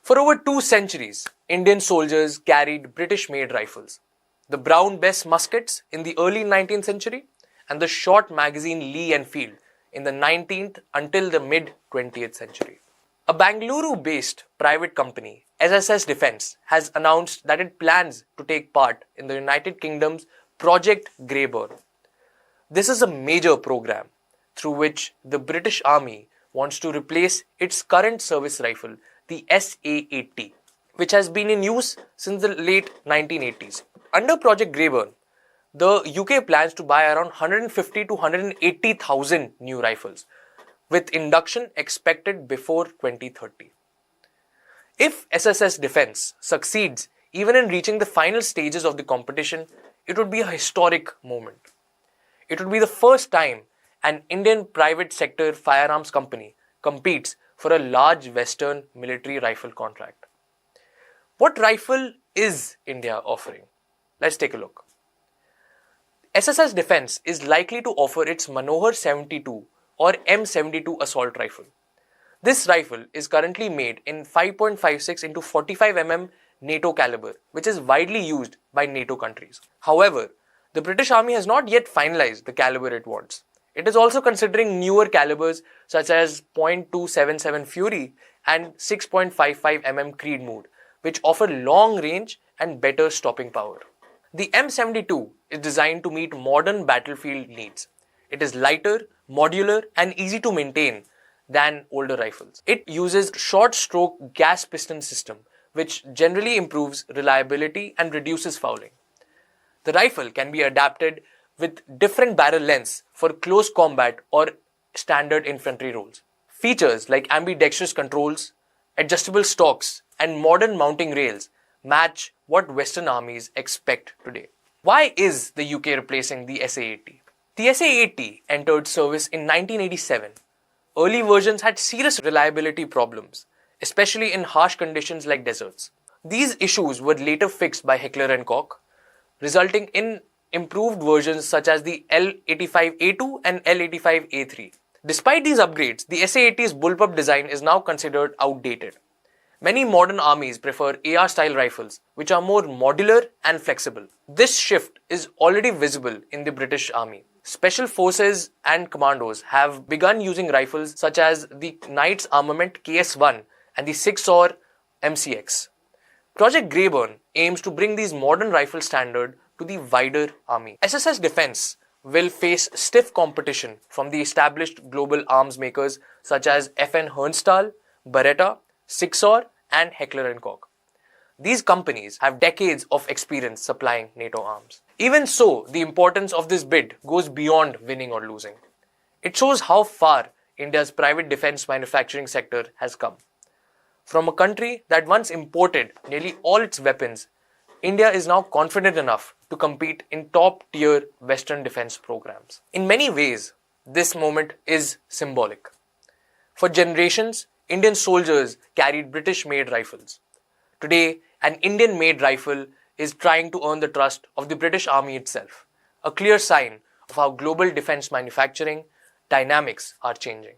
For over 2 centuries, Indian soldiers carried British-made rifles. The Brown Bess muskets in the early 19th century and the short magazine Lee Enfield in the 19th until the mid-20th century. A Bangalore-based private company, SSS Defence, has announced that it plans to take part in the United Kingdom's Project Grayburn. This is a major program through which the British Army wants to replace its current service rifle, the SA-80, which has been in use since the late 1980s. Under Project Grayburn, the UK plans to buy around 150 to 180,000 new rifles, with induction expected before 2030. If SSS Defence succeeds even in reaching the final stages of the competition, it would be a historic moment. It would be the first time an Indian private sector firearms company competes for a large Western military rifle contract. What rifle is India offering? Let's take a look. SSS Defence is likely to offer its Manohar 72 or M72 assault rifle. This rifle is currently made in 5.56 into 45 mm NATO caliber, which is widely used by NATO countries. However, the British Army has not yet finalized the caliber it wants. It is also considering newer calibers such as .277 Fury and 6.55 mm Creed Mood, which offer long range and better stopping power. The M72 is designed to meet modern battlefield needs. It is lighter, modular, and easy to maintain than older rifles. It uses short-stroke gas piston system, which generally improves reliability and reduces fouling. The rifle can be adapted with different barrel lengths for close combat or standard infantry roles. Features like ambidextrous controls, adjustable stocks, and modern mounting rails match what Western armies expect today. Why is the UK replacing the SA-80? The SA-80 entered service in 1987. Early versions had serious reliability problems, especially in harsh conditions like deserts. These issues were later fixed by Heckler & Koch, resulting in improved versions such as the L85A2 and L85A3. Despite these upgrades, the SA-80's bullpup design is now considered outdated. Many modern armies prefer AR-style rifles, which are more modular and flexible. This shift is already visible in the British Army. Special forces and commandos have begun using rifles such as the Knights Armament KS-1 and the 6-AWR MCX. Project Grayburn aims to bring these modern rifle standard to the wider army. SSS Defence will face stiff competition from the established global arms makers such as FN Hernstal, Beretta, 6-AWR and Heckler & Koch. These companies have decades of experience supplying NATO arms. Even so, the importance of this bid goes beyond winning or losing. It shows how far India's private defence manufacturing sector has come. From a country that once imported nearly all its weapons, India is now confident enough to compete in top-tier Western defence programs. In many ways, this moment is symbolic. For generations, Indian soldiers carried British-made rifles. Today, an Indian-made rifle is trying to earn the trust of the British Army itself, a clear sign of how global defence manufacturing dynamics are changing.